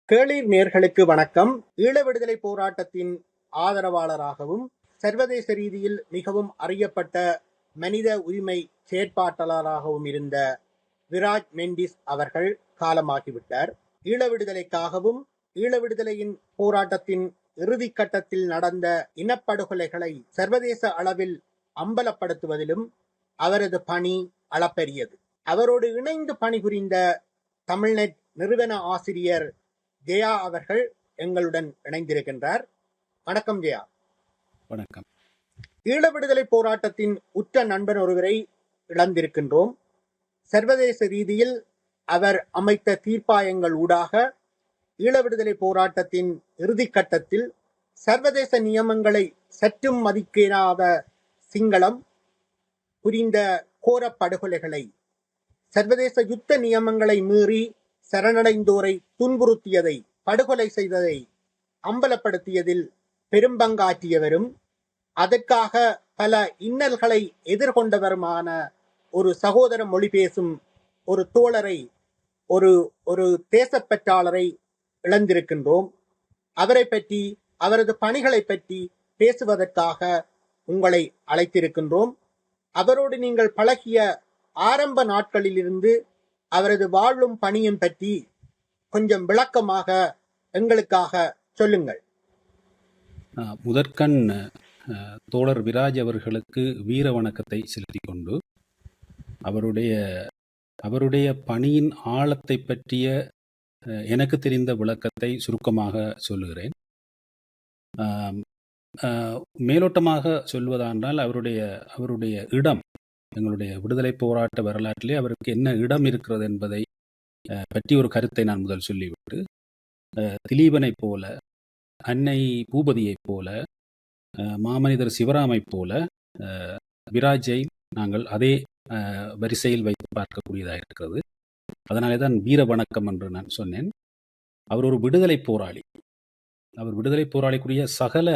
கேளீர் நேர்களுக்கு வணக்கம். ஈழ விடுதலை போராட்டத்தின் ஆதரவாளராகவும் சர்வதேச ரீதியில் மிகவும் அறியப்பட்ட மனித உரிமை செயற்பாட்டாளராகவும் இருந்த விராஜ் மெண்டிஸ் அவர்கள் காலமாகிவிட்டார். ஈழ விடுதலைக்காகவும் ஈழ விடுதலையின் போராட்டத்தின் இறுதி கட்டத்தில் நடந்த இனப்படுகொலைகளை சர்வதேச அளவில் அம்பலப்படுத்துவதிலும் அவரது பணி அளப்பரியது. அவரோடு இணைந்து பணிபுரிந்த தமிழ்நெட் நிறுவன ஆசிரியர் ஜெயா அவர்கள் எங்களுடன் இணைந்திருக்கின்றார். வணக்கம் ஜெயா. வணக்கம். ஈழ விடுதலை போராட்டத்தின் உற்ற நண்பன் ஒருவரை இழந்திருக்கின்றோம். சர்வதேச ரீதியில் அவர் அமைத்த தீர்ப்பாயங்கள் ஊடாக ஈழ விடுதலை போராட்டத்தின் இறுதி கட்டத்தில் சர்வதேச நியமங்களை சற்றும் மதிக்காத சிங்களம் புரிந்த கோர படுகொலைகளை, சர்வதேச யுத்த நியமங்களை மீறி சரணடைந்தோரை துன்புறுத்தியதை, படுகொலை செய்ததை அம்பலப்படுத்தியதில் பெரும்பங்காற்றியவரும் அதற்காக பல இன்னல்களை எதிர்கொண்டவருமான ஒரு சகோதர மொழி பேசும் ஒரு தோழரை, ஒரு தேசப்பற்றாளரை இழந்திருக்கின்றோம். அவரை பற்றி, அவரது பணிகளை பற்றி பேசுவதற்காக உங்களை அழைத்திருக்கின்றோம். அவரோடு நீங்கள் பழகிய ஆரம்ப நாட்களிலிருந்து அவரது வாழும் பணியும் பற்றி கொஞ்சம் விளக்கமாக எங்களுக்காக சொல்லுங்கள். முதற்கண் தோழர் விராஜ் அவர்களுக்கு வீர வணக்கத்தை செலுத்திக் கொண்டு அவருடைய பணியின் ஆழத்தை பற்றிய எனக்கு தெரிந்த விளக்கத்தை சுருக்கமாக சொல்லுகிறேன். மேலோட்டமாக சொல்வதானால் அவருடைய இடம், எங்களுடைய விடுதலை போராட்ட வரலாற்றிலே அவருக்கு என்ன இடம் இருக்கிறது என்பதை பற்றி ஒரு கருத்தை நான் முதல் சொல்லிவிட்டு, திலீபனைப் போல, அன்னை பூபதியைப் போல, மாமனிதர் சிவராமைப் போல விராஜை நாங்கள் அதே வரிசையில் வைத்து பார்க்கக்கூடியதாக இருக்கிறது. அதனாலே தான் வீர வணக்கம் என்று நான் சொன்னேன். அவர் ஒரு விடுதலை போராளி. அவர் விடுதலை போராளிக்குரிய சகல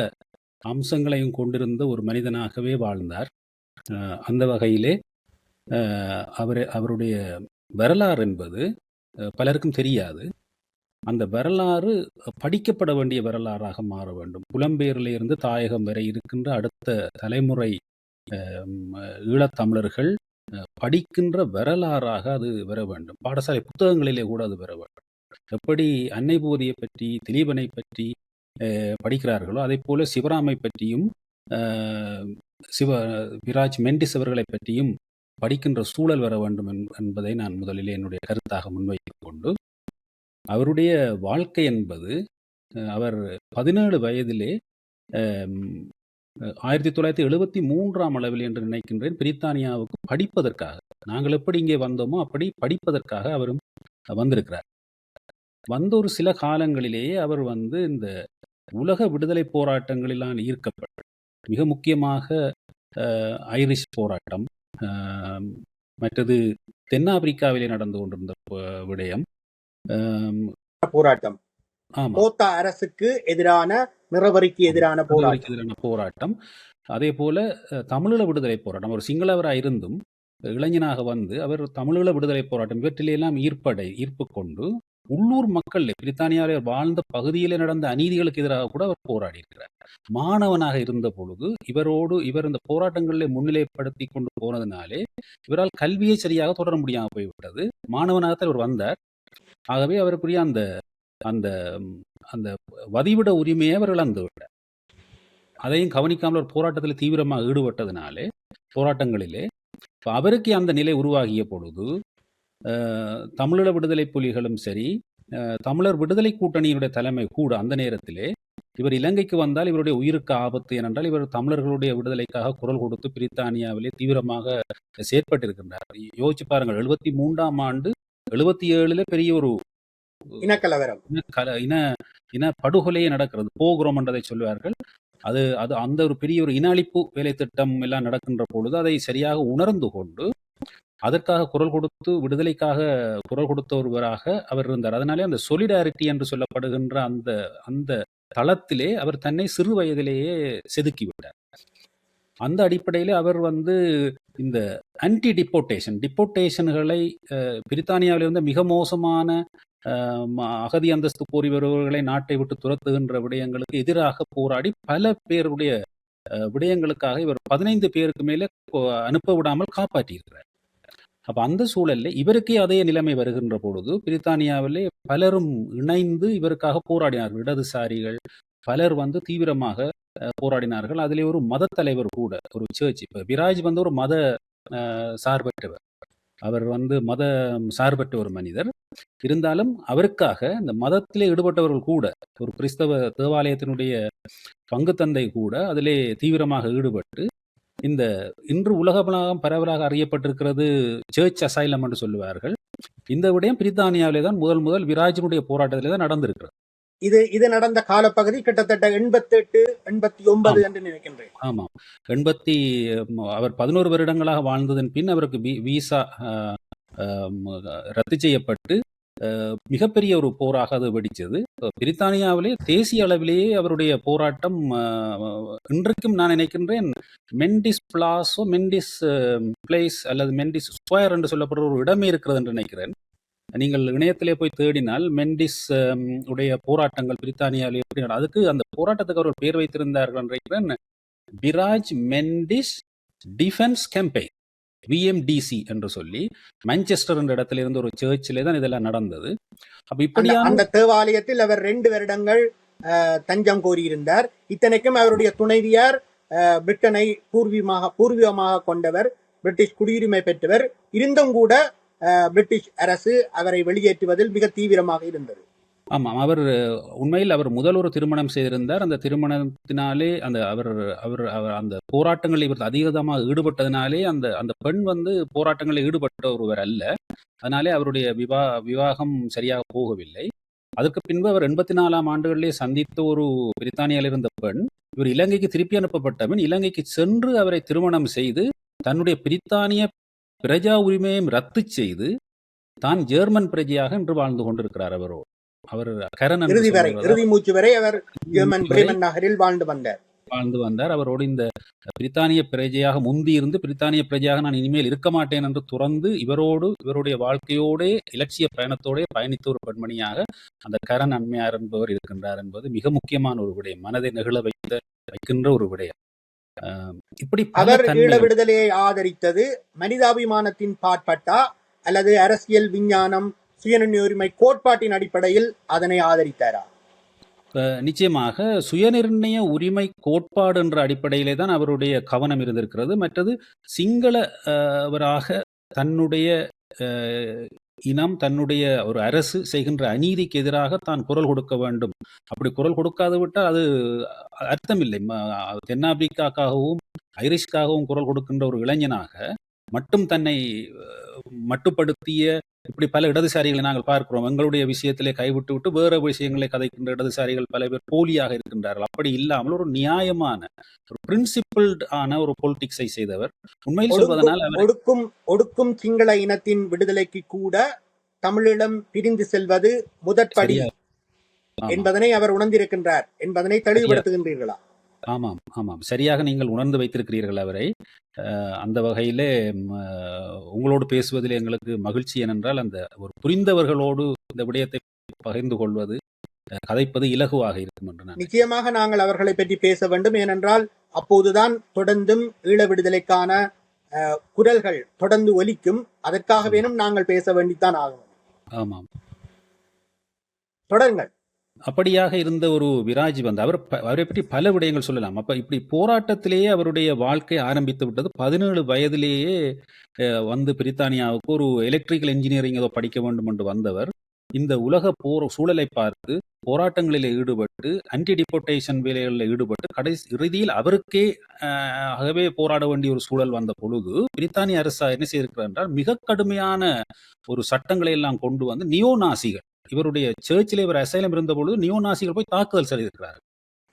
அம்சங்களையும் கொண்டிருந்த ஒரு மனிதனாகவே வாழ்ந்தார். அந்த வகையிலே அவருடைய வரலாறு என்பது பலருக்கும் தெரியாது. அந்த வரலாறு படிக்கப்பட வேண்டிய வரலாறாக மாற வேண்டும். புலம்பெயரிலிருந்து தாயகம் வரை இருக்கின்ற அடுத்த தலைமுறை ஈழத்தமிழர்கள் படிக்கின்ற வரலாறாக அது வர வேண்டும். பாடசாலை புத்தகங்களிலே கூட அது வர வேண்டும். எப்படி அன்னை பூதியை பற்றி, திலீபனை பற்றி படிக்கிறார்களோ அதே போல சிவராமை பற்றியும் விராஜ் மெண்டிஸ் அவர்களை பற்றியும் படிக்கின்ற சூழல் வர வேண்டும் என்பதை நான் முதலிலே என்னுடைய கருத்தாக முன்வைத்துக் கொண்டு, அவருடைய வாழ்க்கை என்பது, அவர் 17 வயதிலே 1973 அளவில் என்று நினைக்கின்றேன், பிரித்தானியாவுக்கு படிப்பதற்காக, நாங்கள் எப்படி இங்கே வந்தோமோ அப்படி படிப்பதற்காக அவரும் வந்திருக்கிறார். வந்த ஒரு சில காலங்களிலேயே அவர் இந்த உலக விடுதலை போராட்டங்களிலான் ஈர்க்கப்பட்டார். மிக முக்கியமாக ஐரிஷ் போராட்டம், மற்றது தென்னாப்பிரிக்காவிலே நடந்து கொண்டிருந்த விடயம், போராட்டம், கோத்தா அரசுக்கு எதிரான, நிறவரிக்கு எதிரான போராட்டம், அதே போல தமிழீழ விடுதலை போராட்டம். அவர் சிங்களவராக இருந்தும் இளைஞனாக வந்து அவர் தமிழீழ விடுதலை போராட்டம் இவற்றிலெல்லாம் ஈர்ப்பு கொண்டு உள்ளூர் மக்கள், பிரித்தானியாவில் வாழ்ந்த பகுதியிலே நடந்த அநீதிகளுக்கு எதிராக கூட அவர் போராடி இருக்கிறார். மாணவனாக இருந்த பொழுது இவர் இந்த போராட்டங்களிலே முன்னிலைப்படுத்தி கொண்டு போனதுனாலே இவரால் கல்வியை சரியாக தொடர முடியாமல் போய்விட்டது. மாணவனாகத்தான் இவர் வந்தார். ஆகவே அவருக்குரிய அந்த அந்த அந்த வதிவிட உரிமையை அவர் இழந்து விட்டார். அதையும் கவனிக்காமல் ஒரு போராட்டத்தில் தீவிரமாக ஈடுபட்டதினாலே, போராட்டங்களிலே அவருக்கு அந்த நிலை உருவாகிய பொழுது தமிழீழ விடுதலை புலிகளும் சரி, தமிழர் விடுதலை கூட்டணியினுடைய தலைமை கூட அந்த நேரத்திலே இவர் இலங்கைக்கு வந்தால் இவருடைய உயிருக்கு ஆபத்து, ஏனென்றால் இவர் தமிழர்களுடைய விடுதலைக்காக குரல் கொடுத்து பிரித்தானியாவிலே தீவிரமாக செயற்பட்டிருக்கின்றார். யோசிச்சு பாருங்கள், 73ஆம் ஆண்டு 77 பெரிய ஒரு இனக்கலவரம், இன படுகொலையே நடக்கிறது. போகிறோம் என்றதை சொல்வார்கள். அது அந்த ஒரு பெரிய ஒரு இன அழிப்பு வேலை திட்டம் எல்லாம் நடக்கின்ற பொழுது அதை சரியாக உணர்ந்து கொண்டு அதற்காக குரல் கொடுத்து விடுதலைக்காக குரல் கொடுத்த ஒருவராக அவர் இருந்தார். அதனாலே அந்த சொலிடாரிட்டி என்று சொல்லப்படுகின்ற அந்த தளத்திலே அவர் தன்னை சிறு வயதிலேயே செதுக்கிவிட்டார். அந்த அடிப்படையில் அவர் இந்த ஆன்டி டிப்போர்டேஷன்களை பிரித்தானியாவில் இருந்த மிக மோசமான அகதி அந்தஸ்து கோரி வருபவர்களை நாட்டை விட்டு துரத்துகின்ற விடயங்களுக்கு எதிராக போராடி பல பேருடைய விடயங்களுக்காக இவர் 15 பேருக்கு மேல அனுப்ப விடாமல் காப்பாற்றியிருக்கிறார். அப்ப அந்த சூழல்ல இவருக்கே அதே நிலைமை வருகின்ற பொழுது பிரித்தானியாவிலே பலரும் இணைந்து இவருக்காக போராடினார்கள். இடதுசாரிகள் பலர் வந்து தீவிரமாக போராடினார்கள். அதிலே ஒரு மத தலைவர் கூட, ஒரு சர்ச், இப்ப விராஜ் வந்து ஒரு மத சார்பற்றவர், அவர் வந்து மத சார்பற்ற ஒரு மனிதர். இருந்தாலும் அவருக்காக இந்த மதத்திலே ஈடுபட்டவர்கள் கூட, ஒரு கிறிஸ்தவ தேவாலயத்தினுடைய பங்கு தந்தை கூட அதிலே தீவிரமாக ஈடுபட்டு, இந்த இன்று உலகம் பரவலாக அறியப்பட்டிருக்கிறது சர்ச் அசைலம் என்று சொல்லுவார்கள். இந்த விடயம் பிரித்தானியாவிலே தான் முதல் விராஜினுடைய போராட்டத்திலே தான் நடந்திருக்கிறது. இது நடந்த காலப்பகுதி கிட்டத்தட்ட 88, 89 என்று நினைக்கின்றேன். ஆமாம், அவர் 11 வருடங்களாக வாழ்ந்ததன் பின் அவருக்கு விசா ரத்து செய்யப்பட்டு மிகப்பெரிய ஒரு போராக அது வெடிச்சது. பிரித்தானியாவிலே தேசிய அளவிலேயே அவருடைய போராட்டம் இன்றைக்கும் நான் நினைக்கின்றேன் மெண்டிஸ் பிளாஸோ, மெண்டிஸ் பிளேஸ் அல்லது மெண்டிஸ் ஸ்கொயர் என்று சொல்லப்படுற ஒரு இடமே இருக்கிறது என்று நினைக்கிறேன். நீங்கள் இணையத்திலே போய் தேடினால் மெண்டிஸ் உடைய போராட்டங்கள் பிரித்தானியாவிலே எப்படி அதுக்கு அந்த போராட்டத்துக்கு அவர் பேர் வைத்திருந்தார்கள் நினைக்கிறேன், விராஜ் மெண்டிஸ் டிஃபென்ஸ் கேம்பெயின், விஎம்டிசி என்று சொல்லி மான்செஸ்டர் என்ற இடத்துல இருந்து ஒரு சர்ச்சிலே தான் இதெல்லாம் நடந்தது. அப்ப இப்படியான அந்த தேவாலயத்தில் அவர் 2 வருடங்கள் தஞ்சம் கோரியிருந்தார். இத்தனைக்கும் அவருடைய துணைவியார் பிரிட்டனை பூர்வீகமாக கொண்டவர், பிரிட்டிஷ் குடியுரிமை பெற்றவர். இருந்தும் கூட பிரிட்டிஷ் அரசு அவரை வெளியேற்றுவதில் மிக தீவிரமாக இருந்தது. ஆமாம், உண்மையில் அவர் முதல் ஒரு திருமணம் செய்திருந்தார். அந்த திருமணத்தினாலே அவர் அந்த போராட்டங்களில் இவர் அதிகமாக ஈடுபட்டதினாலே அந்த பெண் வந்து போராட்டங்களில் ஈடுபட்ட ஒருவர் அல்ல. அதனாலே அவருடைய விவாகம் சரியாக போகவில்லை. அதற்கு பின்பு அவர் 84ஆம் ஆண்டுகளிலே சந்தித்த ஒரு பிரித்தானியாவில் இருந்த பெண், இவர் இலங்கைக்கு திருப்பி அனுப்பப்பட்டவன். இலங்கைக்கு சென்று அவரை திருமணம் செய்து தன்னுடைய பிரித்தானிய பிரஜா உரிமையை ரத்து செய்து தான் ஜெர்மன் பிரஜையாக இன்று வாழ்ந்து கொண்டிருக்கிறார். அவர் இறுதி மூச்சு வரை அவர் பிரேமன் நகரில் வாழ்ந்து வந்தார். அவரோடு இந்த பிரித்தானிய பிரஜையாக முந்தி இருந்து பிரித்தானிய பிரஜையாக நான் இனிமேல் இருக்க மாட்டேன் என்று துறந்து இவருடைய வாழ்க்கையோட இலட்சிய பயணத்தோட பயணித்த ஒரு பெண்மணியாக அந்த கரண் அண்மையார் என்பவர் இருக்கின்றார் என்பது மிக முக்கியமான ஒரு விடயம், மனதை நெகிழ வைக்கின்ற ஒரு விடயம். இப்படி அவர் ஈழ விடுதலையை ஆதரித்தது மனிதாபிமானத்தின் பாட்பட்டா அல்லது அரசியல் விஞ்ஞானம் சுயநிர்ணய கோட்பாட்டின் அடிப்படையில் அதனை ஆதரித்தாரா? நிச்சயமாக சுயநிர்ணய உரிமை கோட்பாடு என்ற அடிப்படையிலே தான் அவருடைய கவனம் இருந்திருக்கிறது. மற்றது சிங்களவராக தன்னுடைய இனம், தன்னுடைய ஒரு அரசு செய்கின்ற அநீதிக்கு எதிராக தான் குரல் கொடுக்க வேண்டும். அப்படி குரல் கொடுக்காது விட்டால் அது அர்த்தமில்லை. தென்னாப்பிரிக்காக்காகவும் ஐரிஷ்காகவும் குரல் கொடுக்கின்ற ஒரு இளைஞனாக மட்டும் தன்னை மட்டுப்படுத்திய இப்படி பல இடதுசாரிகளை நாங்கள் பார்க்கிறோம். எங்களுடைய விஷயத்திலே கைவிட்டு விட்டு வேற விஷயங்களை கதைக்கின்ற இடதுசாரிகள் பல பேர் போலியாக இருக்கின்றார்கள். அப்படி இல்லாமல் ஒரு நியாயமான ஒரு பிரின்சிபிள்ட் ஆன ஒரு பொலிட்டிக்ஸை செய்தவர். உண்மையில் சொல்வதனால் ஒடுக்கும் சிங்கள இனத்தின் விடுதலைக்கு கூட தமிழீழம் பிரிந்து செல்வது முதற்படி என்பதனை அவர் உணர்ந்திருக்கின்றார் என்பதனை தெளிவுபடுத்துகின்றீர்களா? ஆமாம் ஆமாம், சரியாக நீங்கள் உணர்ந்து வைத்திருக்கிறீர்கள் அவரை. அந்த வகையிலே உங்களோடு பேசுவதில் எங்களுக்கு மகிழ்ச்சி. ஏனென்றால் அந்த ஒரு புரிந்தவர்களோடு இந்த விடயத்தை பகிர்ந்து கொள்வது, கதைப்பது இலகுவாக இருக்கும் என்று நிச்சயமாக நாங்கள் அவர்களை பற்றி பேச வேண்டும். ஏனென்றால் அப்போதுதான் தொடர்ந்தும் ஈழ விடுதலைக்கான குரல்கள் தொடர்ந்து ஒலிக்கும். அதற்காகவேனும் நாங்கள் பேச வேண்டித்தான் ஆகும். ஆமாம், தொடருங்கள். அப்படியாக இருந்த ஒரு விராஜ் வந்து அவரை பற்றி பல விடயங்கள் சொல்லலாம். அப்ப இப்படி போராட்டத்திலேயே அவருடைய வாழ்க்கை ஆரம்பித்து விட்டது. 17 வயதிலேயே வந்து பிரித்தானியாவுக்கு ஒரு எலக்ட்ரிக்கல் இன்ஜினியரிங் ஏதோ படிக்க வேண்டும் என்று வந்தவர் இந்த உலக சூழலை பார்த்து போராட்டங்களில் ஈடுபட்டு ஆன்டி டிபோர்டேஷன் வேலைகளில் ஈடுபட்டு இறுதியில் அவருக்கே ஆகவே போராட வேண்டிய ஒரு சூழல் வந்த பொழுது பிரித்தானிய அரசு என்ன செய்திருக்கிறார் என்றால் மிக கடுமையான ஒரு சட்டங்களை எல்லாம் கொண்டு வந்து நியோநாசிகள், இவருடைய சர்ச்சில் இவர் அசைலம் இருந்த பொழுது நியோநாசிகள் போய் தாக்குதல் செய்திருக்கிறார்கள்,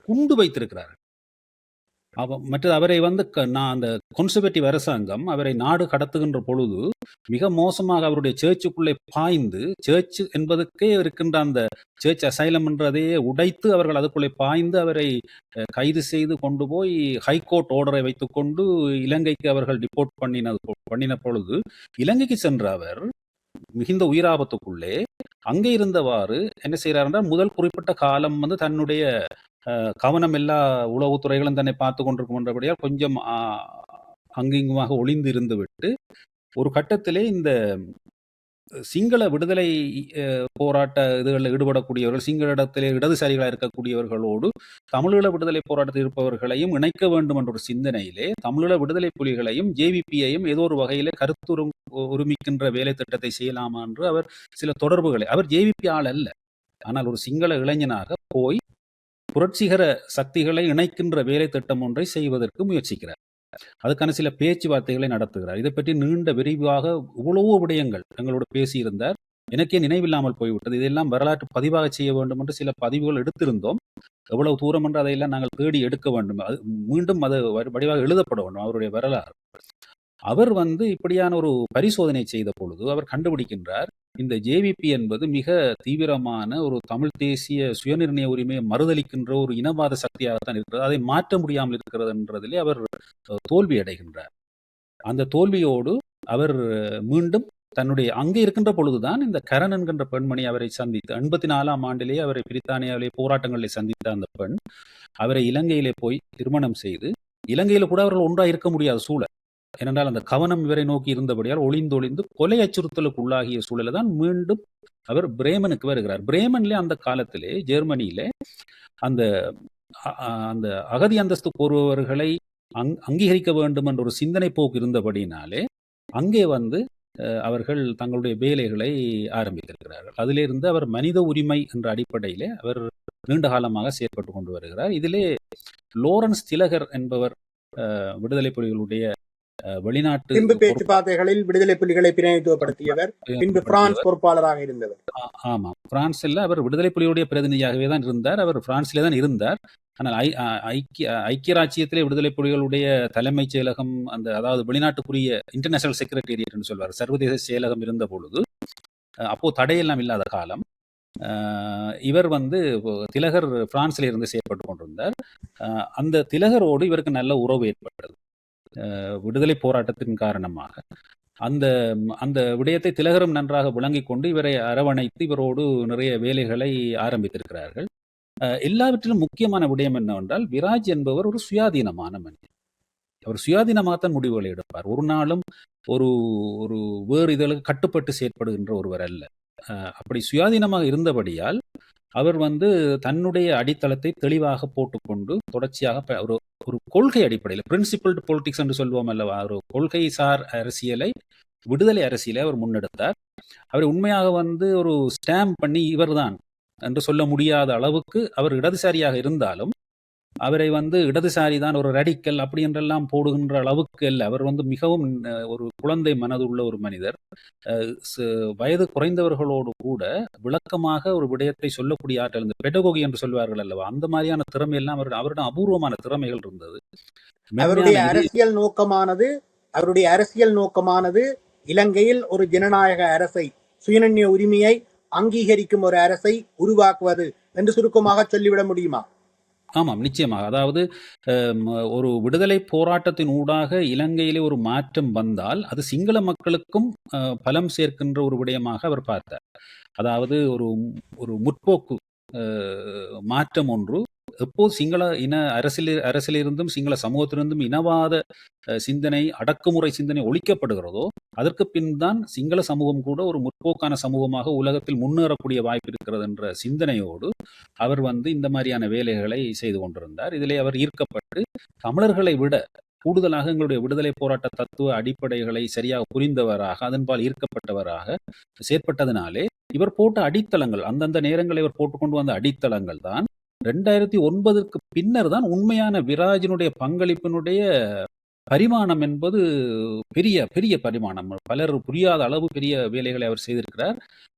குண்டு வைத்திருக்கிறார்கள். மற்றது அவரை வந்து அந்த கன்சர்வேட்டிவ் அரசாங்கம் அவரை நாடு கடத்துகின்ற பொழுது மிக மோசமாக அவருடைய சர்ச்சுக்குள்ளே பாய்ந்து, சர்ச் என்பதற்கே இருக்கின்ற அந்த சர்ச் அசைலம் என்றதையே உடைத்து அவர்கள் அதுக்குள்ளே பாய்ந்து அவரை கைது செய்து கொண்டு போய் ஹைகோர்ட் ஆர்டரை வைத்துக்கொண்டு இலங்கைக்கு அவர்கள் டிபோர்ட் பண்ணின பொழுது இலங்கைக்கு சென்ற அவர் மிகுந்த உயிராபத்துக்குள்ளே அங்கே இருந்தவாறு என்ன செய்கிறார் என்றால், முதல் குறிப்பிட்ட காலம் வந்து தன்னுடைய கவனம் எல்லா உளவுத்துறைகளும் தன்னை பார்த்து கொண்டிருக்கும் என்றபடியால் கொஞ்சம் அங்கிங்குமாக ஒளிந்து இருந்து விட்டு ஒரு கட்டத்திலே இந்த சிங்கள விடுதலை போராட்ட இதுகளில் ஈடுபடக்கூடியவர்கள், சிங்கள இடத்திலே இடதுசாரிகளாக இருக்கக்கூடியவர்களோடு தமிழீழ விடுதலை போராட்டத்தில் இருப்பவர்களையும் இணைக்க வேண்டும் என்ற ஒரு சிந்தனையிலே தமிழீழ விடுதலை புலிகளையும் ஜேவிபியையும் ஏதோ ஒரு வகையிலே உரிமிக்கின்ற வேலை திட்டத்தை செய்யலாமா என்று அவர் சில தொடர்புகளை, அவர் ஜேவிபி ஆள் அல்ல, ஆனால் ஒரு சிங்கள இளைஞனாக போய் புரட்சிகர சக்திகளை இணைக்கின்ற வேலை திட்டம் ஒன்றை செய்வதற்கு முயற்சிக்கிறார். அதுக்கான சில பேச்சுவார்த்தைகளை நடத்துகிறார். இதை பற்றி நீண்ட விரிவாக இவ்வளவோ விடயங்கள் எங்களோடு பேசியிருந்தார். எனக்கே நினைவில்லாமல் போய்விட்டது. இதெல்லாம் வரலாற்று பதிவாக செய்ய வேண்டும் என்று சில பதிவுகள் எடுத்திருந்தோம். எவ்வளவு தூரம் என்று அதையெல்லாம் நாங்கள் தேடி எடுக்க வேண்டும். மீண்டும் அது வடிவாக எழுதப்பட வேண்டும் அவருடைய வரலாறு. அவர் வந்து இப்படியான ஒரு பரிசோதனை செய்த பொழுது அவர் கண்டுபிடிக்கின்றார், இந்த ஜேவிபி என்பது மிக தீவிரமான ஒரு தமிழ் தேசிய சுயநிர்ணய உரிமையை மறுதளிக்கின்ற ஒரு இனவாத சக்தியாகத்தான் இருக்கிறது. அதை மாற்ற முடியாமல் இருக்கிறது என்றதிலே அவர் தோல்வி அடைகின்றார். அந்த தோல்வியோடு அவர் மீண்டும் தன்னுடைய அங்கே இருக்கின்ற பொழுதுதான் இந்த கரண் என்கின்ற பெண்மணி அவரை சந்தித்து 84ஆம் ஆண்டிலேயே அவரை பிரித்தானியாவிலே போராட்டங்களில் சந்தித்த அந்த பெண் அவரை இலங்கையிலே போய் திருமணம் செய்து, இலங்கையில கூட அவர்கள் ஒன்றாக இருக்க முடியாத சூழல். ஏனென்றால் அந்த கவனம் இவரை நோக்கி இருந்தபடியால் ஒளிந்தொளிந்து கொலை அச்சுறுத்தலுக்கு உள்ளாகிய சூழலை தான் மீண்டும் அவர் பிரேமனுக்கு வருகிறார். பிரேமன்ல அந்த காலத்திலே ஜெர்மனியிலே அந்த அந்த அகதி அந்தஸ்து கோருபவர்களை அங்கீகரிக்க வேண்டும் என்ற ஒரு சிந்தனை போக்கு இருந்தபடினாலே அங்கே வந்து அவர்கள் தங்களுடைய வேலைகளை ஆரம்பித்திருக்கிறார்கள். அதிலிருந்து அவர் மனித உரிமை என்ற அடிப்படையிலே அவர் நீண்ட காலமாக செயற்பட்டு கொண்டு வருகிறார். இதிலே லோரன்ஸ் திலகர் என்பவர் விடுதலை புலிகளுடைய வெளிநாட்டு பேச்சுவார்த்தைகளில் விடுதலை புலிகளை பிரதிநிதித்துவப்படுத்தியவர், பின்பு பிரான்ஸ் பொறுப்பாளராக இருந்தவர். ஆமாம், பிரான்சில் அவர் விடுதலை புலிகளுடைய பிரதிநிதியாகவே தான் இருந்தார். அவர் பிரான்சிலே தான் இருந்தார். ஆனால் ஐக்கிய ராச்சியத்திலே விடுதலை புலிகளுடைய தலைமைச் செயலகம், அதாவது வெளிநாட்டுக்குரிய இன்டர்நேஷனல் செக்ரட்டேரியட் என்று சொல்வார், சர்வதேச செயலகம் இருந்த பொழுது, அப்போ தடையெல்லாம் இல்லாத காலம், இவர் வந்து திலகர் பிரான்சில் இருந்து செயற்பட்டு கொண்டிருந்தார். அந்த திலகரோடு இவருக்கு நல்ல உறவு ஏற்பட்டது விடுதலை போராட்டத்தின் காரணமாக. அந்த விடயத்தை திலகரும் நன்றாக விளங்கிக் கொண்டு இவரை அரவணைத்து இவரோடு நிறைய வேலைகளை ஆரம்பித்திருக்கிறார்கள். எல்லாவற்றிலும் முக்கியமான விடயம் என்னவென்றால், விராஜ் என்பவர் ஒரு சுயாதீனமான மனிதர். அவர் சுயாதீனமாகத்தான் முடிவுகளை எடுப்பார். ஒரு நாளும் ஒரு வேறு இதழுக்கு கட்டுப்பட்டு செயற்படுகின்ற ஒருவர் அல்ல. அப்படி சுயாதீனமாக இருந்தபடியால் அவர் வந்து தன்னுடைய அடித்தளத்தை தெளிவாக போட்டுக்கொண்டு தொடர்ச்சியாக ஒரு கொள்கை அடிப்படையில், பிரின்சிபிள்டு பொலிட்டிக்ஸ் என்று சொல்வோம் அல்லவா, ஒரு கொள்கை சார் அரசியலை, விடுதலை அரசியலை அவர் முன்னெடுத்தார். அவரை உண்மையாக வந்து ஒரு ஸ்டாம்ப் பண்ணி இவர்தான் என்று சொல்ல முடியாத அளவுக்கு அவர் இடதுசாரியாக இருந்தாலும் அவரை வந்து இடதுசாரி தான், ஒரு ரடிக்கல் அப்படி என்றெல்லாம் போடுகின்ற அளவுக்கு அல்ல. அவர் வந்து மிகவும் ஒரு குழந்தை மனதுள்ள ஒரு மனிதர். வயது குறைந்தவர்களோடு கூட விளக்கமாக ஒரு விடயத்தை சொல்லக்கூடிய ஆற்றல், இந்த பெடகோகி என்று சொல்வார்கள் அல்லவா, அந்த மாதிரியான திறமையெல்லாம் அவரிடம் அபூர்வமான திறமைகள் இருந்தது. அவருடைய அரசியல் நோக்கமானது இலங்கையில் ஒரு ஜனநாயக அரசை, சுயநிர்ணய உரிமையை அங்கீகரிக்கும் ஒரு அரசை உருவாக்குவது என்று சுருக்கமாக சொல்லிவிட முடியுமா? ஆமாம், நிச்சயமாக. அதாவது ஒரு விடுதலை போராட்டத்தின் ஊடாக இலங்கையிலே ஒரு மாற்றம் வந்தால் அது சிங்கள மக்களுக்கும் பலம் சேர்க்கின்ற ஒரு விடயமாக அவர் பார்த்தார். அதாவது ஒரு முற்போக்கு மாற்றம் ஒன்று எப்போது சிங்கள இன அரசிலிருந்தும் சிங்கள சமூகத்திலிருந்தும் இனவாத சிந்தனை, அடக்குமுறை சிந்தனை ஒழிக்கப்படுகிறதோ அதற்கு பின் தான் சிங்கள சமூகம் கூட ஒரு முற்போக்கான சமூகமாக உலகத்தில் முன்னேறக்கூடிய வாய்ப்பு இருக்கிறது என்ற சிந்தனையோடு அவர் வந்து இந்த மாதிரியான வேலைகளை செய்து கொண்டிருந்தார். இதிலே அவர் ஈர்க்கப்பட்டு தமிழர்களை விட கூடுதலாக எங்களுடைய விடுதலை போராட்ட தத்துவ அடிப்படைகளை சரியாக புரிந்தவராக, அதன்பால் ஈர்க்கப்பட்டவராக செயற்பட்டதினாலே இவர் போட்ட அடித்தளங்கள், அந்தந்த நேரங்களில் இவர் போட்டுக்கொண்டு வந்த அடித்தளங்கள் தான் 2009க்கு பின்னர் தான் உண்மையான விராஜினுடைய பங்களிப்பினுடைய பரிமாணம் என்பது பெரிய பெரிய பரிமாணம். பலர் புரியாத அளவு பெரிய வேலைகளை அவர் செய்திருக்கிறார்.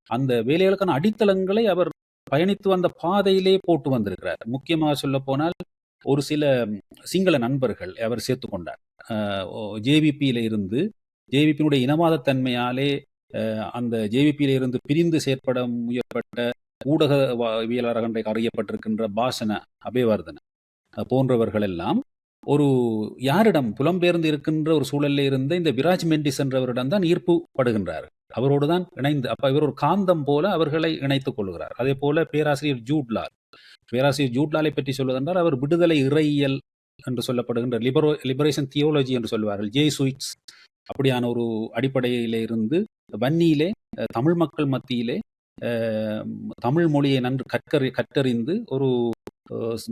அந்த வேலைகளுக்கான அடித்தளங்களை அவர் பயணித்து வந்த பாதையிலே போட்டு வந்திருக்கிறார். முக்கியமாக சொல்ல போனால் ஒரு சில சிங்கள நண்பர்கள் அவர் சேர்த்து கொண்டார். ஜேவிபியில இருந்து, ஜேவிபியினுடைய இனவாத தன்மையாலே அந்த ஜேவிபியில இருந்து பிரிந்து செயற்பட முயற்பட்ட ஊடகவியலாளர் இன்றைக்கு அறியப்பட்டிருக்கின்ற பாசன அபேவர்தன போன்றவர்கள் எல்லாம் ஒரு யாரிடம் புலம்பெயர்ந்து இருக்கின்ற ஒரு சூழலில் இருந்த இந்த விராஜ் மெண்டிஸ் என்றவரிடம் தான் ஈர்ப்பு படுகின்றார்கள். அவரோடு தான் இணைந்து அப்ப இவர் ஒரு காந்தம் போல அவர்களை இணைத்துக் கொள்கிறார். அதே போல பேராசிரியர் ஜூட்லாலை பற்றி சொல்வதென்றால் அவர் விடுதலை இறையியல் என்று சொல்லப்படுகின்ற லிபரேஷன் தியோலஜி என்று சொல்வார்கள், ஜேசுயிட்ஸ் அப்படியான ஒரு அடிப்படையிலே இருந்து வன்னியிலே தமிழ் மக்கள் மத்தியிலே தமிழ் மொழியை நன்கு கற்றறிந்து ஒரு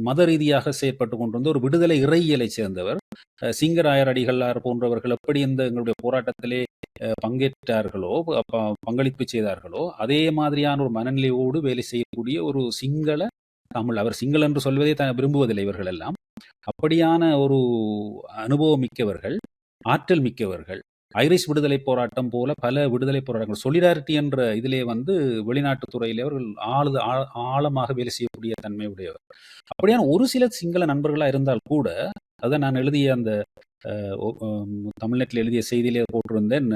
மத ரீதியாக செயற்பட்டு கொண்டிருந்த ஒரு விடுதலை இறையியலை சேர்ந்தவர். சிங்கராயர் அடிகளார் போன்றவர்கள் எப்படி இந்த எங்களுடைய போராட்டத்திலே பங்கேற்றார்களோ, பங்களிப்பு செய்தார்களோ, அதே மாதிரியான ஒரு மனநிலையோடு வேலை செய்யக்கூடிய ஒரு சிங்கள தமிழ், அவர் சிங்கள என்று சொல்வதை விரும்புவதில்லை இவர்கள் எல்லாம், அப்படியான ஒரு அனுபவம் மிக்கவர்கள், ஆற்றல் மிக்கவர்கள். ஐரிஷ் விடுதலை போராட்டம் போல பல விடுதலை போராட்டங்கள், சொலிடாரிட்டி என்ற இதிலே வெளிநாட்டு துறையிலே அவர்கள் ஆழமாக வேலை செய்யக்கூடிய தன்மை உடையவர். அப்படியான ஒரு சில சிங்கள நண்பர்களா இருந்தால் கூட, அதான் நான் எழுதிய அந்த தமிழ்நெட்டில் எழுதிய செய்தியிலே போட்டிருந்தேன்,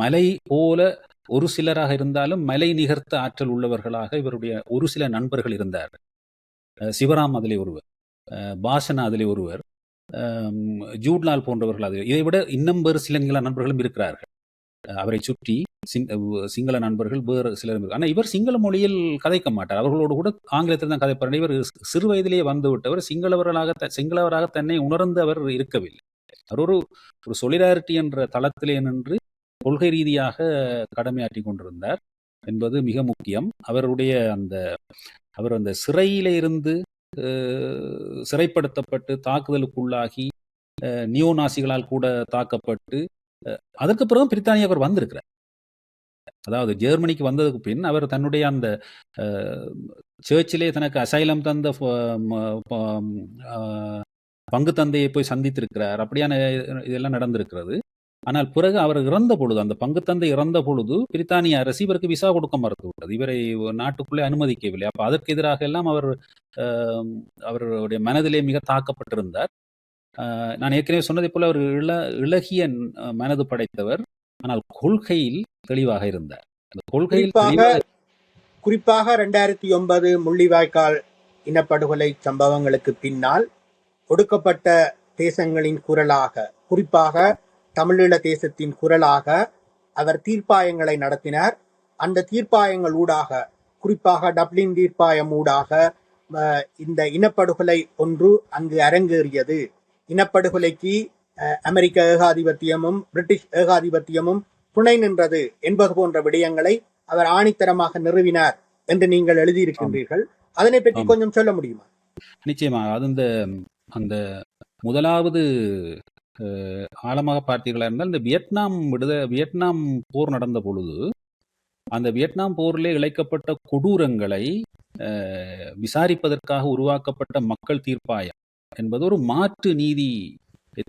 மலை போல ஒரு சிலராக இருந்தாலும் மலை நிகர்த்த ஆற்றல் உள்ளவர்களாக இவருடைய ஒரு சில நண்பர்கள் இருந்தார். சிவராம் அதிலே ஒருவர், பாஷனா அதிலே ஒருவர், ஜூட்லால் போன்றவர்கள். அது இதை விட இன்னும் வேறு சில நண்பர்களும் இருக்கிறார்கள் அவரை சுற்றி, சிங்கள நண்பர்கள் வேறு சிலர். ஆனால் இவர் சிங்கள மொழியில் கதைக்க மாட்டார், அவர்களோடு கூட ஆங்கிலத்தில் தான் கதைப்பார். இவர் சிறு வயதிலேயே வந்து விட்டவர், சிங்களவராக தன்னை உணர்ந்து அவர் இருக்கவில்லை. அவர் ஒரு சொலிடாரிட்டி என்ற தளத்திலே நின்று கொள்கை ரீதியாக கடமையாற்றி கொண்டிருந்தார் என்பது மிக முக்கியம். அவர் அந்த சிறையிலே இருந்து சிறைப்படுத்தப்பட்டு தாக்குதலுக்குள்ளாகி நியோநாசிகளால் கூட தாக்கப்பட்டு அதற்கு பிறகு பிரித்தானியா அவர் வந்திருக்கிறார். அதாவது ஜெர்மனிக்கு வந்ததுக்கு பின் அவர் தன்னுடைய அந்த சர்ச்சிலே தனக்கு அசைலம் தந்த பங்கு தந்தையை போய் சந்தித்திருக்கிறார். அப்படியான இதெல்லாம் நடந்திருக்கிறது. ஆனால் பிறகு அவர் இறந்த பொழுது, அந்த பங்கு தந்தை இறந்த பொழுது, பிரித்தானிய அரசு இவருக்கு விசா கொடுக்க மறுத்துவிட்டது, இவரை நாட்டுக்குள்ளே அனுமதிக்கவில்லை. அப்ப அதற்கு எதிராக எல்லாம் அவருடைய மனதிலே மிக தாக்கப்பட்டிருந்தார். நான் ஏற்கனவே சொன்னதை போல அவர் இளகிய மனது படைத்தவர், ஆனால் கொள்கையில் தெளிவாக இருந்தார். அந்த கொள்கையில் குறிப்பாக 2009 முள்ளிவாய்க்கால் இனப்படுகொலை சம்பவங்களுக்கு பின்னால் ஒடுக்கப்பட்ட தேசங்களின் குரலாக, குறிப்பாக தமிழீழ தேசத்தின் குரலாக அவர் தீர்ப்பாயங்களை நடத்தினார். அந்த தீர்ப்பாயங்கள் ஊடாக, குறிப்பாக டப்ளின் தீர்ப்பாயம் ஊடாக இந்த இனப்படுகொலை ஒன்று அங்கு அரங்கேறியது. இனப்படுகொலைக்கு அமெரிக்க ஏகாதிபத்தியமும் பிரிட்டிஷ் ஏகாதிபத்தியமும் துணை நின்றது என்பது போன்ற விடயங்களை அவர் ஆணித்தரமாக நிறுவினார் என்று நீங்கள் எழுதியிருக்கின்றீர்கள். அதனை பற்றி கொஞ்சம் சொல்ல முடியுமா? நிச்சயமாக. அது அந்த முதலாவது ஆழமாக பார்த்தீர்களா இருந்தால், இந்த வியட்நாம் போர் நடந்த பொழுது, அந்த வியட்நாம் போரிலே இழைக்கப்பட்ட கொடூரங்களை விசாரிப்பதற்காக உருவாக்கப்பட்ட மக்கள் தீர்ப்பாயம் என்பது ஒரு மாற்று நீதி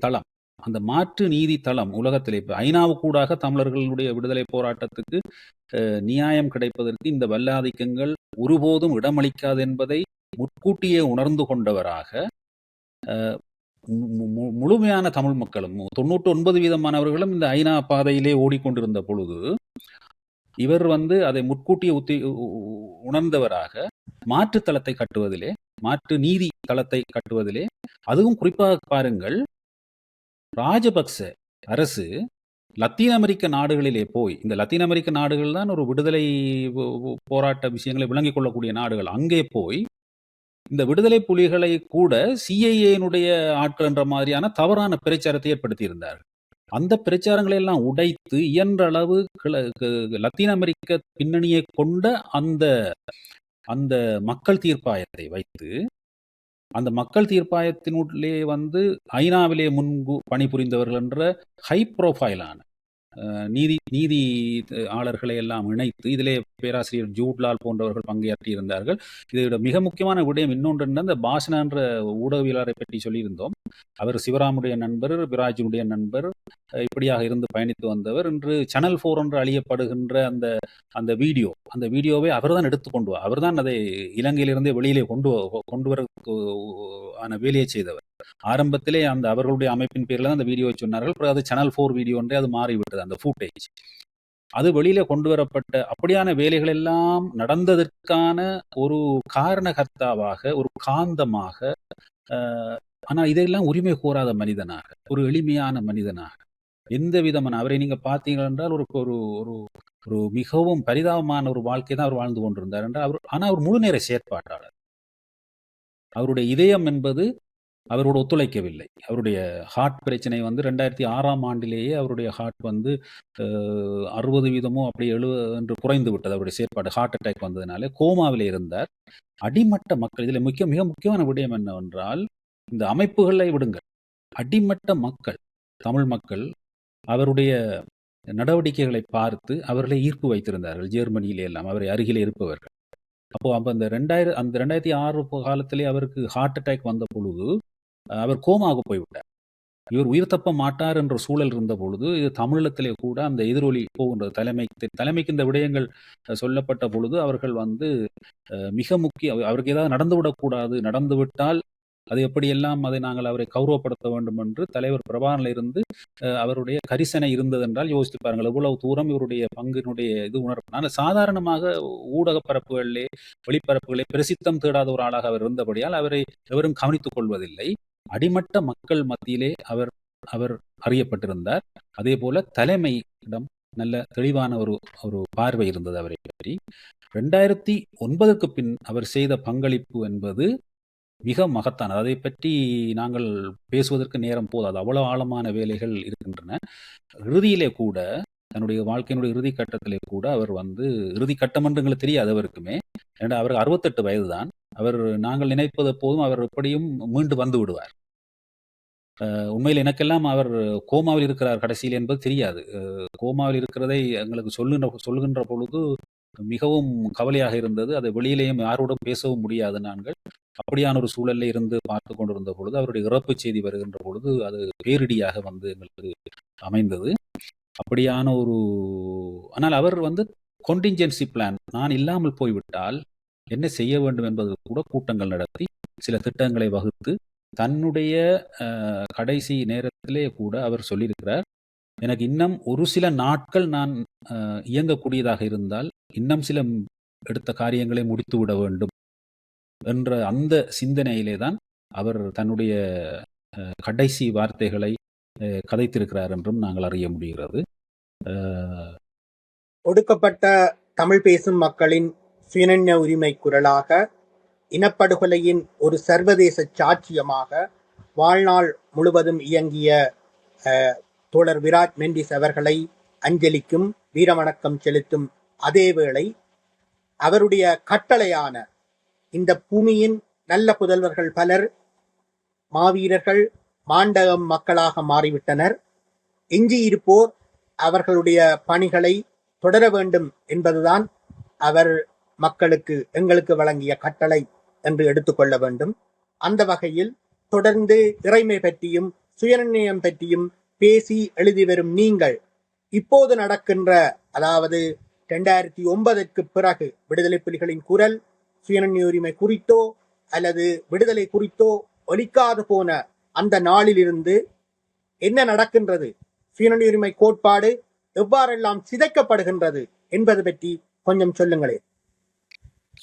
தளம். அந்த மாற்று நீதி தளம் உலகத்திலே ஐநாவுக்கூடாக தமிழர்களுடைய விடுதலை போராட்டத்துக்கு நியாயம் கிடைப்பதற்கு இந்த வல்லாதிக்கங்கள் ஒருபோதும் இடமளிக்காது என்பதை முன்கூட்டியே உணர்ந்து கொண்டவராக முழுமையான தமிழ் மக்களும் 99% இந்த ஐநா பாதையிலே ஓடிக்கொண்டிருந்த பொழுது, இவர் அதை முன்கூட்டியே உணர்ந்தவராக மாற்று தளத்தை கட்டுவதிலே, மாற்று நீதி தளத்தை கட்டுவதிலே, அதுவும் குறிப்பாக பாருங்கள், ராஜபக்ச அரசு லத்தீன் அமெரிக்க நாடுகளிலே போய், இந்த லத்தீன் அமெரிக்க நாடுகள் தான் ஒரு விடுதலை போராட்ட விஷயங்களை விளங்கிக் கொள்ளக்கூடிய நாடுகள், அங்கே போய் இந்த விடுதலை புலிகளை கூட சிஐஏனுடைய ஆட்கள் என்ற மாதிரியான தவறான பிரச்சாரத்தை ஏற்படுத்தி இருந்தார்கள். அந்த பிரச்சாரங்களை எல்லாம் உடைத்து இயன்ற அளவு லத்தீன் அமெரிக்க பின்னணியை கொண்ட அந்த மக்கள் தீர்ப்பாயத்தை வைத்து, அந்த மக்கள் தீர்ப்பாயத்தினுள்ளே ஐநாவிலே முன்பு பணிபுரிந்தவர்கள் என்ற ஹை ப்ரோஃபைலான நீதி ஆளர்களை எல்லாம் இணைத்து, இதிலே பேராசிரியர் ஜூட்லால் போன்றவர்கள் பங்கேற்றி இருந்தார்கள். இதோட மிக முக்கியமான விடயம் இன்னொன்று, அந்த பாஷனா என்ற ஊடகவியலாளரை பற்றி சொல்லியிருந்தோம். அவர் சிவராமுடைய நண்பர், விராஜனுடைய நண்பர், இப்படியாக இருந்து பயணித்து வந்தவர். இன்று சேனல் 4 என்று அழியப்படுகின்ற அந்த வீடியோவை அவர்தான் எடுத்துக்கொண்டு அவர்தான் அதை இலங்கையிலிருந்தே வெளியிலே கொண்டு வர வேலையை செய்தவர். ஆரம்பத்திலே அவர்களுடைய அமைப்பின் பேரில் தான் அந்த வீடியோவை சொன்னார்கள். பிறகு அது சேனல் 4 வீடியோ ஒன்றே அது மாறிவிட்டது. அந்த ஃபுட்டேஜ் அது வெளியில கொண்டு வரப்பட்ட அப்படியான வேலைகள் எல்லாம் நடந்ததற்கான ஒரு காரணகர்த்தாவாக, ஒரு காந்தமாக, ஆனால் இதையெல்லாம் உரிமை கோராத மனிதனாக, ஒரு எளிமையான மனிதனாக, எந்த விதமான அவரை நீங்க பார்த்தீர்கள் என்றால் ஒரு ஒரு ஒரு ஒரு மிகவும் பரிதாபமான ஒரு வாழ்க்கை தான் அவர் வாழ்ந்து கொண்டிருந்தார் என்றால் அவர் முழு நேர செயற்பாட்டாளர். அவருடைய இதயம் என்பது அவரோடு ஒத்துழைக்கவில்லை. அவருடைய ஹார்ட் பிரச்சனை வந்து 2006ஆம் ஆண்டிலேயே அவருடைய ஹார்ட் வந்து 60% அப்படி 70 என்று குறைந்து விட்டது. அவருடைய செயற்பாடு ஹார்ட் அட்டாக் வந்ததுனால கோமாவிலே இருந்தார். அடிமட்ட மக்கள் இதில் மிக முக்கியமான விடயம் என்னவென்றால், இந்த அமைப்புகளை விடுங்கள். அடிமட்ட மக்கள், தமிழ் மக்கள் அவருடைய நடவடிக்கைகளை பார்த்து அவர்களை ஈர்ப்பு வைத்திருந்தார்கள். ஜெர்மனியிலே எல்லாம் அவரை அருகிலே இருப்பவர்கள். அப்போ அந்த 2006 காலத்திலே அவருக்கு ஹார்ட் அட்டாக் வந்த பொழுது அவர் கோமாவுக்கு போய்விட்டார். இவர் உயிர் தப்ப மாட்டார் என்ற சூழல் இருந்த பொழுது, இது தமிழீழத்திலே கூட அந்த எதிரொலி போகின்றது. தலைமைக்கு இந்த விடயங்கள் சொல்லப்பட்ட பொழுது அவர்கள் வந்து மிக முக்கிய அவருக்கு ஏதாவது நடந்துவிடக்கூடாது, நடந்துவிட்டால் அது எப்படியெல்லாம் நாங்கள் அவரை கௌரவப்படுத்த வேண்டும் என்று தலைவர் பிரபாகரனில் இருந்து அவருடைய கரிசனை இருந்ததென்றால் யோசித்து பாருங்கள், எவ்வளவு தூரம் இவருடைய பங்கினுடைய இது உணர்வு. ஆனால் சாதாரணமாக ஊடக பரப்புகளிலே வெளிப்பரப்புகளை பிரசித்தம் தேடாத ஒரு ஆளாக அவர் இருந்தபடியால் அவரை எவரும் கவனித்துக் கொள்வதில்லை. அடிமட்ட மக்கள் மத்தியிலே அவர் அவர் அறியப்பட்டிருந்தார். அதே போல தலைமையிடம் நல்ல தெளிவான ஒரு பார்வை இருந்தது அவரை பற்றி. 2009க்கு பின் அவர் செய்த பங்களிப்பு என்பது மிக மகத்தானது. அதை பற்றி நாங்கள் பேசுவதற்கு நேரம் போதாது. அவ்வளவு ஆழமான வேலைகள் இருக்கின்றன. இறுதியிலே கூட தன்னுடைய வாழ்க்கையினுடைய இறுதி கட்டத்திலே கூட அவர் வந்து இறுதி கட்டம் என்று எங்களுக்கு தெரியாது அவருக்குமே. ஏன்னா அவருக்கு 68 வயது தான். அவர் நாங்கள் நினைப்பது போதும் அவர் எப்படியும் மீண்டு வந்து விடுவார். உண்மையில் எனக்கெல்லாம் அவர் கோமாவில் இருக்கிறார் கடைசியில் என்பது தெரியாது. கோமாவில் இருக்கிறதை எங்களுக்கு சொல்லுகின்ற பொழுது மிகவும் கவலையாக இருந்தது. அதை வெளியிலேயும் யாரோடும் பேசவும் முடியாது நாங்கள். அப்படியான ஒரு சூழலில் இருந்து பார்த்து கொண்டிருந்த பொழுது அவருடைய இறப்பு செய்தி வருகின்ற பொழுது அது பேரிடியாக வந்து எங்களுக்கு அமைந்தது. அப்படியான ஆனால் அவர் வந்து கொண்டின்ஜென்சி பிளான், நான் இல்லாமல் போய்விட்டால் என்ன செய்ய வேண்டும் என்பது கூட கூட்டங்கள் நடத்தி சில திட்டங்களை வகுத்து தன்னுடைய கடைசி நேரத்திலே கூட அவர் சொல்லியிருக்கிறார், எனக்கு இன்னும் ஒரு சில நாட்கள் நான் இயங்கக்கூடியதாக இருந்தால் இன்னும் சில எடுத்த காரியங்களை முடித்து விட வேண்டும் என்ற அந்த சிந்தனையிலே தான் அவர் தன்னுடைய கடைசி வார்த்தைகளை கதைத்திருக்கிறார் என்றும் நாங்கள் அறிய முடிகிறது. ஒடுக்கப்பட்ட தமிழ் பேசும் மக்களின் சுயநிர்ணய உரிமை குரலாக, இனப்படுகொலையின் ஒரு சர்வதேச சாட்சியமாக வாழ்நாள் முழுவதும் இயங்கிய தோழர் விராஜ் மெண்டிஸ் அவர்களை அஞ்சலிக்கும் வீரவணக்கம் செலுத்தும் அதேவேளை அவருடைய கட்டளையான இந்த பூமியின் நல்ல புதல்வர்கள் பலர் மாவீரர்கள் மாண்டகம் மக்களாக மாறிவிட்டனர். எஞ்சியிருப்போர் அவர்களுடைய பணிகளை தொடர வேண்டும் என்பதுதான் அவர் எங்களுக்கு வழங்கிய கட்டளை என்று எடுத்துக்கொள்ள வேண்டும். அந்த வகையில் தொடர்ந்து இறைமை பற்றியும் சுயநிர்ணயம் பற்றியும் பேசி எழுதி வரும் நீங்கள் இப்போது நடக்கின்ற, அதாவது 2009ற்கு பிறகு விடுதலை புலிகளின் குரல் சுயநிர்ணய உரிமை குறித்தோ அல்லது விடுதலை குறித்தோ ஒலிக்காது போன அந்த நாளிலிருந்து என்ன நடக்கின்றது, சுயநிர்ணய உரிமை கோட்பாடு எவ்வாறெல்லாம் சிதைக்கப்படுகின்றது என்பது பற்றி கொஞ்சம் சொல்லுங்களேன்.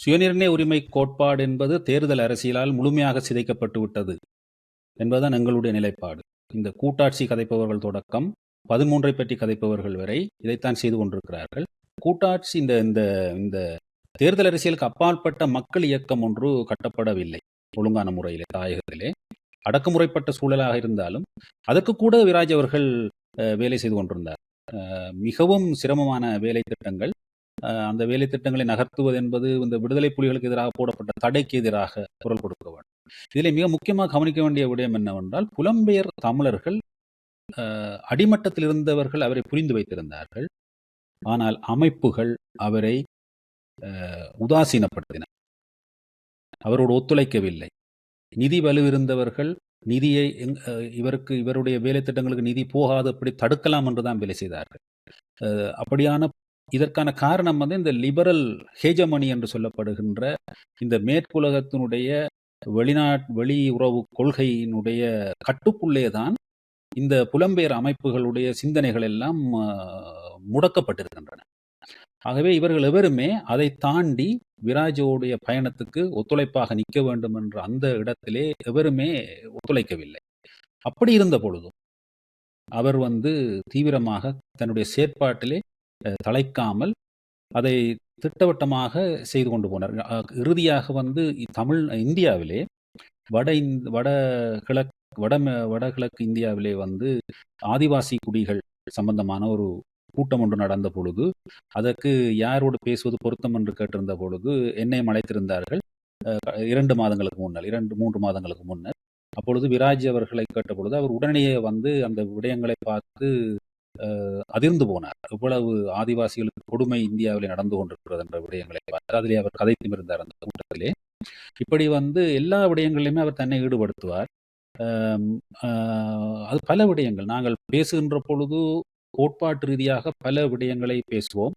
சுயநிர்ணய உரிமை கோட்பாடு என்பது தேர்தல் அரசியலால் முழுமையாக சிதைக்கப்பட்டு விட்டது என்பதுதான் எங்களுடைய நிலைப்பாடு. இந்த கூட்டாட்சி கதைப்பவர்கள் தொடக்கம் 13 பற்றி கதைப்பவர்கள் வரை இதைத்தான் செய்து கொண்டிருக்கிறார்கள். கூட்டாட்சி இந்த தேர்தல் அரசியலுக்கு அப்பாற்பட்ட மக்கள் இயக்கம் ஒன்று கட்டப்படவில்லை ஒழுங்கான முறையிலே. தாயகத்திலே அடக்குமுறைப்பட்ட சூழலாக இருந்தாலும் அதற்கு கூட விராஜ் அவர்கள் வேலை செய்து கொண்டிருந்தார். மிகவும் சிரமமான வேலை திட்டங்கள். அந்த வேலை திட்டங்களை நகர்த்துவது என்பது இந்த விடுதலை புலிகளுக்கு எதிராக போடப்பட்ட தடைக்கு எதிராக குரல் கொடுக்க வேண்டும். இதில் மிக முக்கியமாக கவனிக்க வேண்டிய விடயம் என்னவென்றால், புலம்பெயர் தமிழர்கள் அடிமட்டத்தில் இருந்தவர்கள் அவரை புரிந்து வைத்திருந்தார்கள். ஆனால் அமைப்புகள் அவரை உதாசீனப்படுத்தின, அவரோடு ஒத்துழைக்கவில்லை. நிதி வலுவிருந்தவர்கள் நிதியை இவருடைய வேலை திட்டங்களுக்கு நிதி போகாது அப்படி தடுக்கலாம் என்றுதான் வேலை செய்தார்கள். அப்படியான இதற்கான காரணம் வந்து இந்த லிபரல் ஹேஜமனி என்று சொல்லப்படுகின்ற இந்த மேற்குலகத்தினுடைய வெளியுறவு கொள்கையினுடைய கட்டுக்குள்ளே தான் இந்த புலம்பெயர் அமைப்புகளுடைய சிந்தனைகள் எல்லாம் முடக்கப்பட்டிருக்கின்றன. ஆகவே இவர்கள் எவருமே அதை தாண்டி விராஜோடைய பயணத்துக்கு ஒத்துழைப்பாக நிற்க வேண்டும் என்ற அந்த இடத்திலே எவருமே ஒத்துழைக்கவில்லை. அப்படி இருந்த பொழுதும் அவர் வந்து தீவிரமாக தன்னுடைய செயற்பாட்டிலே தளைக்காமல் அதை திட்டவட்டமாக செய்து கொண்டு போனார். இறுதியாக வந்து இந்தியாவிலே வட கிழக்கு வடகிழக்கு இந்தியாவிலே வந்து ஆதிவாசி குடிகள் சம்பந்தமான ஒரு கூட்டம் ஒன்று நடந்த பொழுது, அதற்கு யாரோடு பேசுவது பொருத்தம் என்று கேட்டிருந்த பொழுது என்னையும் அழைத்திருந்தார்கள். 2 மாதங்களுக்கு முன்னர் 2-3 மாதங்களுக்கு முன்னர். அப்பொழுது விராஜ் அவர்களை கேட்டபொழுது அவர் உடனேயே வந்து அந்த விடயங்களை பார்த்து அதிர்ந்து போனார். இவ்வளவு ஆதிவாசிகளுக்கு கொடுமை இந்தியாவிலே நடந்து கொண்டிருக்கிறது என்ற விடயங்களை பார்த்து அதிலே அவர் கதைத்தும் இருந்தார் அந்த கூட்டத்திலே. இப்படி வந்து எல்லா விடயங்களிலுமே அவர் தன்னை ஈடுபடுத்துவார். அது பல விடயங்கள் நாங்கள் பேசுகின்ற பொழுது கோட்பாட்டு ரீதியாக பல விடயங்களை பேசுவோம்.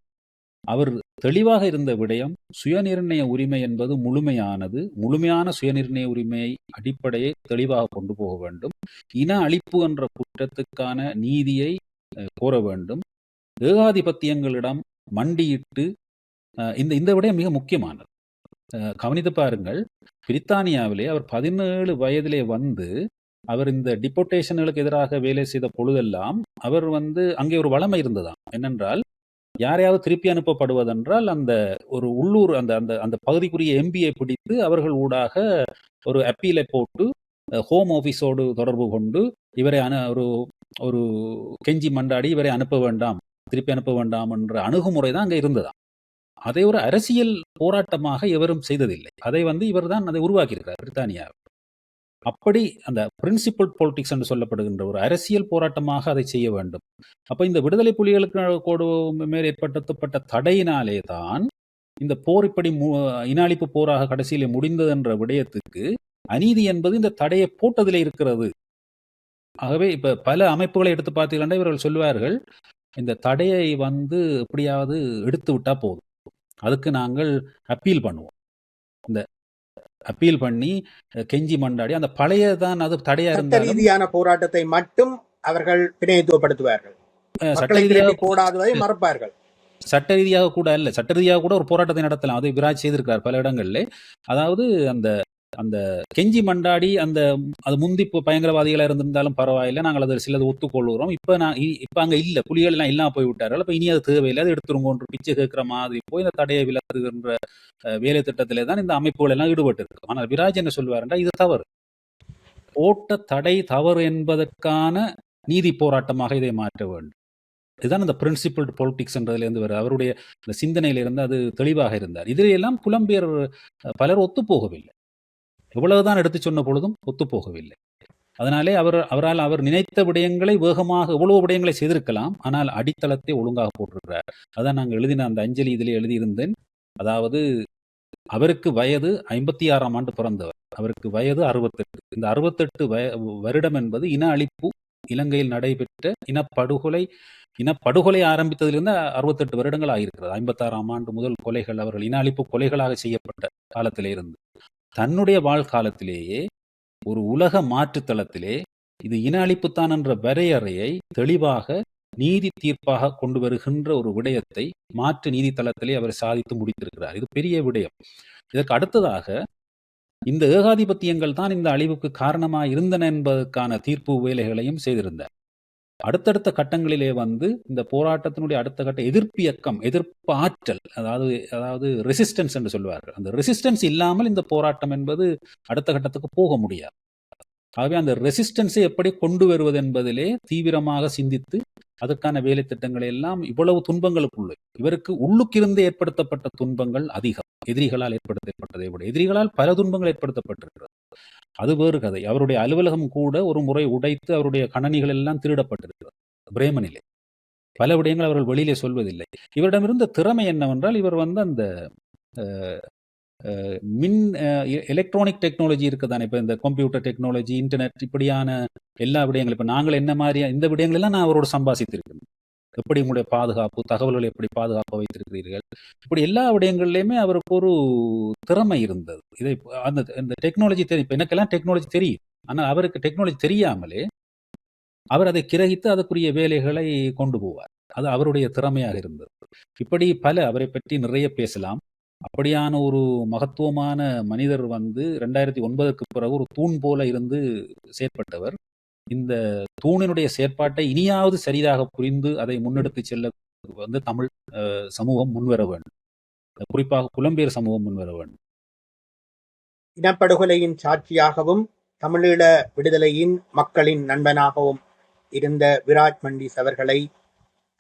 அவர் தெளிவாக இருந்த விடயம், சுயநிர்ணய உரிமை என்பது முழுமையானது. முழுமையான சுயநிர்ணய உரிமையை அடிப்படையை தெளிவாக கொண்டு போக வேண்டும். இன அழிப்பு என்ற குற்றத்துக்கான நீதியை கோர வேண்டும். ஏகாதிபத்தியங்களிடம் மண்டியிட்டு இந்த விடயம் மிக முக்கியமானது. கவனித்து பாருங்கள், பிரித்தானியாவிலே அவர் 17 வயதிலே வந்து அவர் இந்த டிபோர்டேஷன்களுக்கு எதிராக வேலை செய்த பொழுதெல்லாம் அவர் வந்து அங்கே ஒரு வளமை இருந்ததாம். என்னென்றால், யாரையாவது திருப்பி அனுப்பப்படுவதென்றால் அந்த ஒரு உள்ளூர் அந்த அந்த அந்த பகுதிக்குரிய எம்பியை பிடித்து அவர்கள் ஊடாக ஒரு அப்பீலை போட்டு ஹோம் ஆஃபீஸோடு தொடர்பு கொண்டு இவரை ஒரு கெஞ்சி மண்டாடி இவரை அனுப்ப வேண்டாம், திருப்பி அனுப்ப வேண்டாம் என்ற அணுகுமுறை தான் அங்கே இருந்ததாம். அதை ஒரு அரசியல் போராட்டமாக எவரும் செய்ததில்லை. அதை வந்து இவர் தான் அதை உருவாக்கியிருக்கிறார் பிரித்தானியா. அப்படி அந்த பிரின்சிபல் பொலிட்டிக்ஸ் என்று சொல்லப்படுகின்ற ஒரு அரசியல் போராட்டமாக அதை செய்ய வேண்டும். அப்ப இந்த விடுதலை புலிகளுக்கு மேல் ஏற்படுத்தப்பட்ட தடையினாலே தான் இந்த போர் இப்படி இன அழிப்பு போராக கடைசியிலே முடிந்தது என்ற விடயத்துக்கு அநீதி என்பது இந்த தடையை போட்டதிலே இருக்கிறது. ஆகவே இப்ப பல அமைப்புகளை எடுத்து பார்த்தீங்கன்னா இவர்கள் சொல்லுவார்கள், இந்த தடையை வந்து எப்படியாவது எடுத்து விட்டா போதும், அதுக்கு நாங்கள் அப்பீல் பண்ணுவோம். இந்த அப்பீல் பண்ணி கெஞ்சி மண்டாடி அந்த பழையதான் அது தடையா சட்ட இருந்தாலும் ரீதியான போராட்டத்தை மட்டும் அவர்கள் பிரதிநிதித்துவப்படுத்துவார்கள். சட்ட மக்களை ரீதியாக திரட்டி போடாததை மறப்பார்கள். சட்ட ரீதியாக கூட அல்ல, சட்ட ரீதியாக கூட ஒரு போராட்டத்தை நடத்தலாம். அதை விராஜ் செய்திருக்கார் பல இடங்கள்ல. அதாவது அந்த அந்த கெஞ்சி மண்டாடி அது முந்தி பயங்கரவாதிகளா இருந்திருந்தாலும் பரவாயில்லை, நாங்கள் அதை சிலது ஒத்துக்கொள்கிறோம், இப்ப அங்க இல்ல, புலிகள் எல்லாம் இல்லாம போய் விட்டார்கள், அப்ப இனி அது தேவையில்லை, அது எடுத்துருங்கோன்று பிச்சை கேட்கிற மாதிரி போய் இந்த தடையை விலக்குகின்ற வேலை திட்டத்திலே தான் இந்த அமைப்புகள் எல்லாம் ஈடுபட்டு இருக்கு. ஆனால் விராஜ் என்ன சொல்வாருன்றா, இது தவறு, போட்ட தடை தவறு என்பதற்கான நீதி போராட்டமாக இதை மாற்ற வேண்டும். இதுதான் அந்த பிரின்சிபல் பொலிட்டிக்ஸ் என்றதுலேருந்து வர அவருடைய இந்த சிந்தனையிலிருந்து அது தெளிவாக இருந்தார். இதிலெல்லாம் புலம்பெயர் பலர் ஒத்துப்போகவில்லை. எவ்வளவுதான் எடுத்து சொன்ன பொழுதும் ஒத்துப்போகவில்லை. அதனாலே அவர் நினைத்த விடயங்களை வேகமாக எவ்வளவு விடயங்களை செய்திருக்கலாம், ஆனால் அடித்தளத்தை ஒழுங்காக போட்டிருக்கிறார். அதான் நாங்கள் எழுதின அந்த அஞ்சலி இதிலே எழுதியிருந்தேன். அதாவது அவருக்கு வயது 56ஆம் ஆண்டு பிறந்தவர், அவருக்கு வயது 68. இந்த 68 வருடம் என்பது இன அழிப்பு இலங்கையில் நடைபெற்ற இனப்படுகொலை ஆரம்பித்ததிலிருந்து 68 வருடங்கள் ஆகியிருக்கிறது. 56ஆம் ஆண்டு முதல் கொலைகள், அவர்கள் இன அழிப்பு கொலைகளாக செய்யப்பட்ட காலத்திலே இருந்து தன்னுடைய வாழ்காலத்திலேயே ஒரு உலக மாற்றுத்தளத்திலே இது இன அழிப்புத்தான் என்ற வரையறையை தெளிவாக நீதி தீர்ப்பாக கொண்டு வருகின்ற ஒரு விடயத்தை மாற்று நீதித்தளத்திலே அவர் சாதித்து முடித்திருக்கிறார். இது பெரிய விடயம். இதற்கு அடுத்ததாக இந்த ஏகாதிபத்தியங்கள் தான் இந்த அழிவுக்கு காரணமாக இருந்தன என்பதற்கான தீர்ப்பு வேலைகளையும் செய்திருந்தார். அடுத்தடுத்த கட்டங்களிலே வந்து இந்த போராட்டத்தினுடைய அடுத்த கட்ட எதிர்ப்பு இயக்கம், எதிர்ப்பு ஆற்றல், அதாவது ரெசிஸ்டன்ஸ் என்று சொல்வார்கள். அந்த ரெசிஸ்டன்ஸ் இல்லாமல் இந்த போராட்டம் என்பது அடுத்த கட்டத்துக்கு போக முடியாது. ஆகவே அந்த ரெசிஸ்டன்ஸை எப்படி கொண்டு வருவது என்பதிலே தீவிரமாக சிந்தித்து அதற்கான வேலை திட்டங்களை எல்லாம், இவ்வளவு துன்பங்களுக்குள்ளே இவருக்கு உள்ளுக்கிருந்து ஏற்படுத்தப்பட்ட துன்பங்கள் அதிகம், எதிரிகளால் ஏற்படுத்தப்பட்டதை விட. எதிரிகளால் பல துன்பங்கள் ஏற்படுத்தப்பட்டிருக்கிறது, அது வேறு கதை. அவருடைய அலுவலகம் கூட ஒரு முறை உடைத்து அவருடைய கணனிகள் எல்லாம் திருடப்பட்டிருக்கிறது பிரேமனிலே. பல விடயங்கள் அவர்கள் வெளியிலே சொல்வதில்லை. இவரிடமிருந்த திறமை என்னவென்றால், இவர் வந்து அந்த எலக்ட்ரானிக் டெக்னாலஜி இருக்குதானே, இப்போ இந்த கம்ப்யூட்டர் டெக்னாலஜி, இன்டர்நெட், இப்படியான எல்லா விடயங்களும், இப்போ நாங்கள் என்ன மாதிரி இந்த விடயங்களெல்லாம் நான் அவரோட சம்பாதித்திருக்கேன். எப்படி உங்களுடைய பாதுகாப்பு, தகவல்களை எப்படி பாதுகாப்பாக வைத்திருக்கிறீர்கள், இப்படி எல்லா விடயங்கள்லையுமே அவருக்கு ஒரு திறமை இருந்தது. இதை அந்த டெக்னாலஜி தெரியும். இப்போ எனக்கெல்லாம் டெக்னாலஜி தெரியும், ஆனால் அவருக்கு டெக்னாலஜி தெரியாமலே அவர் அதை கிரகித்து அதற்குரிய வேலைகளை கொண்டு போவார். அது அவருடைய திறமையாக இருந்தது. இப்படி அவரை பற்றி நிறைய பேசலாம். அப்படியான ஒரு மகத்துவமான மனிதர் வந்து 2009க்கு பிறகு ஒரு தூண் போல இருந்து செயற்பட்டவர். இந்த தூணினுடைய செயற்பாட்டை இனியாவது சரியாக புரிந்து அதை முன்னெடுத்து செல்ல தமிழ் சமூகம் முன்வர வேண்டும். குறிப்பாக புலம்பெயர் சமூகம் முன்வர வேண்டும். இனப்படுகொலையின் சாட்சியாகவும் தமிழீழ விடுதலையின் மக்களின் நண்பனாகவும் இருந்த விராஜ் மண்டிஸ் அவர்களை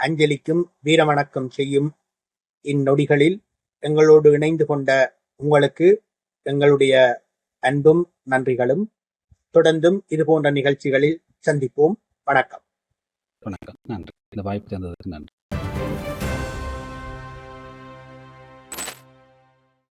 அஞ்சலிக்கும் வீரவணக்கம் செய்யும் இந்நொடிகளில் எங்களோடு இணைந்து கொண்ட உங்களுக்கு எங்களுடைய அன்பும் நன்றிகளும். தொடர்ந்தும் இது போன்ற நிகழ்ச்சிகளில் சந்திப்போம். வணக்கம். வணக்கம். நன்றி. இந்த வாய்ப்பு தந்ததற்கு நன்றி.